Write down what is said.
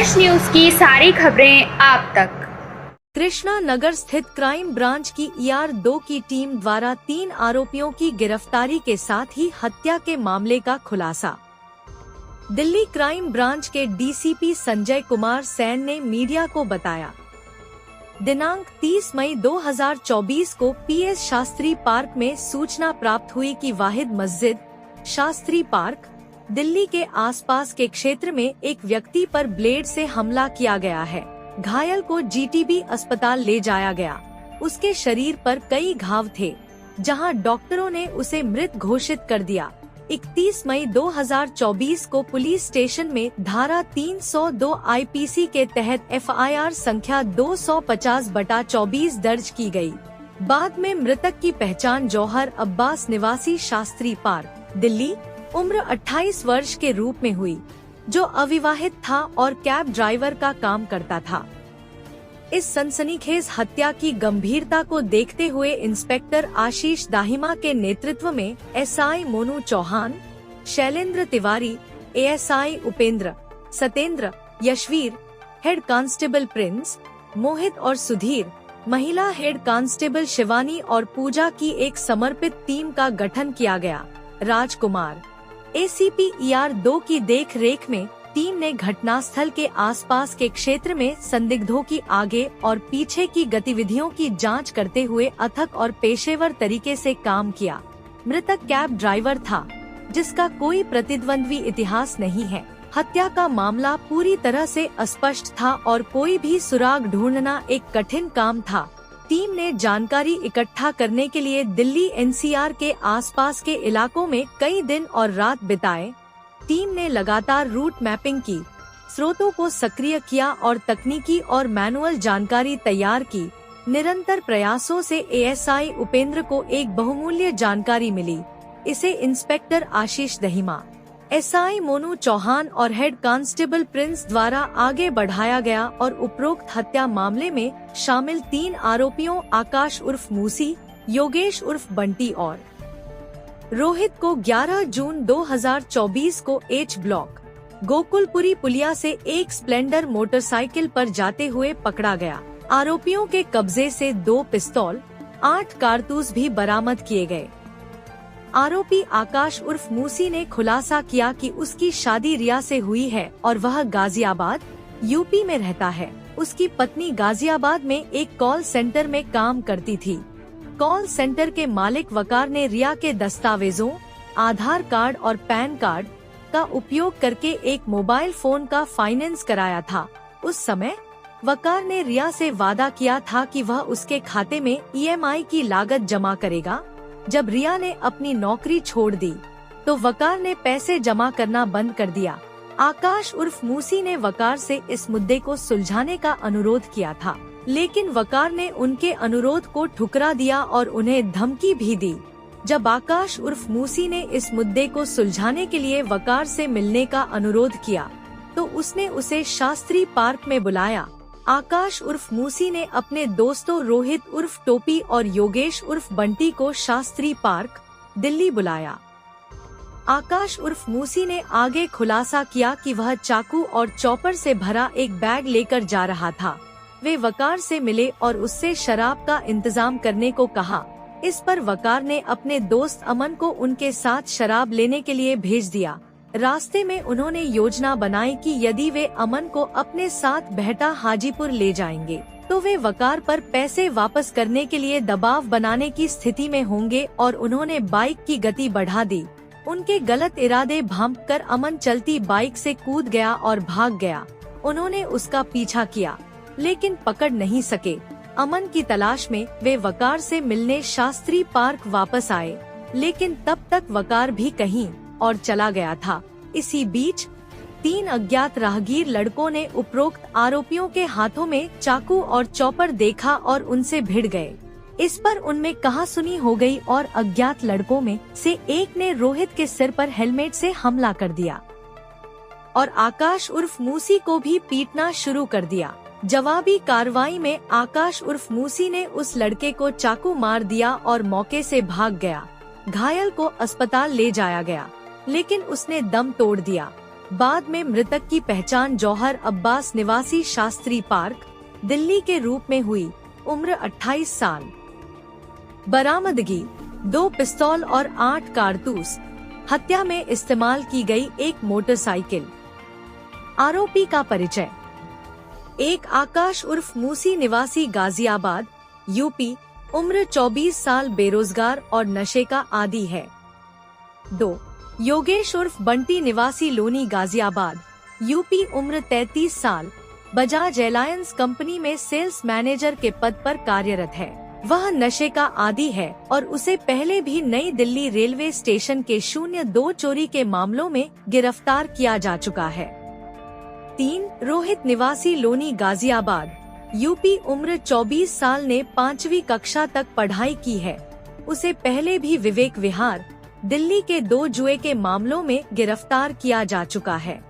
यश news की सारी खबरें आप तक। कृष्णा नगर स्थित क्राइम ब्रांच की ER2 की टीम द्वारा 3 आरोपियों की गिरफ्तारी के साथ ही हत्या के मामले का खुलासा। दिल्ली क्राइम ब्रांच के DCP संजय कुमार सैन ने मीडिया को बताया, दिनांक 30 मई 2024 को PS शास्त्री पार्क में सूचना प्राप्त हुई कि वाहिद मस्जिद शास्त्री पार्क दिल्ली के आसपास के क्षेत्र में एक व्यक्ति पर ब्लेड से हमला किया गया है। घायल को GTB अस्पताल ले जाया गया। उसके शरीर पर कई घाव थे, जहां डॉक्टरों ने उसे मृत घोषित कर दिया। 31 मई 2024 को पुलिस स्टेशन में धारा 302 IPC के तहत FIR संख्या 250/24 दर्ज की गई। बाद में मृतक की पहचान जौहर अब्बास निवासी शास्त्री पार्क दिल्ली उम्र 28 वर्ष के रूप में हुई, जो अविवाहित था और कैब ड्राइवर का काम करता था। इस सनसनीखेज हत्या की गंभीरता को देखते हुए इंस्पेक्टर आशीष दाहिमा के नेतृत्व में SI Monu Chauhan, Shailendra Tiwari, ASI Upendra, Satendra, Yashveer, head constable Prince, Mohit और सुधीर, महिला हेड कांस्टेबल शिवानी और पूजा की एक समर्पित टीम का गठन किया गया। राजकुमार ACP ER2 की देख रेख में टीम ने घटनास्थल के आसपास के क्षेत्र में संदिग्धों की आगे और पीछे की गतिविधियों की जांच करते हुए अथक और पेशेवर तरीके से काम किया। मृतक कैब ड्राइवर था, जिसका कोई प्रतिद्वंद्वी इतिहास नहीं है। हत्या का मामला पूरी तरह से अस्पष्ट था और कोई भी सुराग ढूंढना एक कठिन काम था। टीम ने जानकारी इकट्ठा करने के लिए दिल्ली NCR के आसपास के इलाकों में कई दिन और रात बिताए। टीम ने लगातार रूट मैपिंग की, स्रोतों को सक्रिय किया और तकनीकी और मैनुअल जानकारी तैयार की। निरंतर प्रयासों से ASI उपेंद्र को एक बहुमूल्य जानकारी मिली। इसे इंस्पेक्टर आशीष दहिमा, SI मोनू चौहान और हेड कांस्टेबल प्रिंस द्वारा आगे बढ़ाया गया और उपरोक्त हत्या मामले में शामिल 3 आरोपियों आकाश उर्फ मूसी, योगेश उर्फ बंटी और रोहित को 11 जून 2024 को H ब्लॉक गोकुलपुरी पुलिया से एक स्प्लेंडर मोटरसाइकिल पर जाते हुए पकड़ा गया। आरोपियों के कब्जे से 2 पिस्तौल, 8 कारतूस भी बरामद किए गए। आरोपी आकाश उर्फ मूसी ने खुलासा किया कि उसकी शादी रिया से हुई है और वह गाजियाबाद UP में रहता है। उसकी पत्नी गाजियाबाद में एक कॉल सेंटर में काम करती थी। कॉल सेंटर के मालिक वकार ने रिया के दस्तावेजों, आधार कार्ड और पैन कार्ड का उपयोग करके एक मोबाइल फोन का फाइनेंस कराया था। उस समय वकार ने रिया से वादा किया था कि वह उसके खाते में EMI की लागत जमा करेगा। जब रिया ने अपनी नौकरी छोड़ दी, तो वकार ने पैसे जमा करना बंद कर दिया। आकाश उर्फ मूसी ने वकार से इस मुद्दे को सुलझाने का अनुरोध किया था, लेकिन वकार ने उनके अनुरोध को ठुकरा दिया और उन्हें धमकी भी दी। जब आकाश उर्फ मूसी ने इस मुद्दे को सुलझाने के लिए वकार से मिलने का अनुरोध किया, तो उसने उसे शास्त्री पार्क में बुलाया। आकाश उर्फ मूसी ने अपने दोस्तों रोहित उर्फ टोपी और योगेश उर्फ बंटी को शास्त्री पार्क दिल्ली बुलाया। आकाश उर्फ मूसी ने आगे खुलासा किया कि वह चाकू और चॉपर से भरा एक बैग लेकर जा रहा था। वे वकार से मिले और उससे शराब का इंतजाम करने को कहा। इस पर वकार ने अपने दोस्त अमन को उनके साथ शराब लेने के लिए भेज दिया। रास्ते में उन्होंने योजना बनाई कि यदि वे अमन को अपने साथ बहटा हाजीपुर ले जाएंगे, तो वे वकार पर पैसे वापस करने के लिए दबाव बनाने की स्थिति में होंगे और उन्होंने बाइक की गति बढ़ा दी। उनके गलत इरादे भांपकर अमन चलती बाइक से कूद गया और भाग गया। उन्होंने उसका पीछा किया, लेकिन पकड़ नहीं सके। अमन की तलाश में वे वकार से मिलने शास्त्री पार्क वापस आए, लेकिन तब तक वकार भी कहीं और चला गया था। इसी बीच 3 अज्ञात राहगीर लड़कों ने उपरोक्त आरोपियों के हाथों में चाकू और चॉपर देखा और उनसे भिड़ गए। इस पर उनमें कहासुनी हो गई और अज्ञात लड़कों में से एक ने रोहित के सिर पर हेलमेट से हमला कर दिया और आकाश उर्फ मूसी को भी पीटना शुरू कर दिया। जवाबी कार्रवाई में आकाश उर्फ मूसी ने उस लड़के को चाकू मार दिया और मौके से भाग गया। घायल को अस्पताल ले जाया गया, लेकिन उसने दम तोड़ दिया। बाद में मृतक की पहचान जौहर अब्बास निवासी शास्त्री पार्क, दिल्ली के रूप में हुई, उम्र 28 साल। बरामदगी 2 पिस्तौल और 8 कारतूस। हत्या में इस्तेमाल की गई एक मोटरसाइकिल। आरोपी का परिचय। एक आकाश उर्फ मूसी निवासी गाजियाबाद, यूपी, उम्र 24 साल, बेरोजगार और नशे का आदी है। 2 योगेश उर्फ बंटी निवासी लोनी गाजियाबाद, यूपी, उम्र 33 साल, बजाज एलायंस कंपनी में सेल्स मैनेजर के पद पर कार्यरत है। वह नशे का आदी है और उसे पहले भी नई दिल्ली रेलवे स्टेशन के 02 चोरी के मामलों में गिरफ्तार किया जा चुका है। 3 रोहित निवासी लोनी गाजियाबाद, यूपी, उम्र 24 साल, ने 5वीं कक्षा तक पढ़ाई की है। उसे पहले भी विवेक विहार, दिल्ली के 2 जुए के मामलों में गिरफ्तार किया जा चुका है।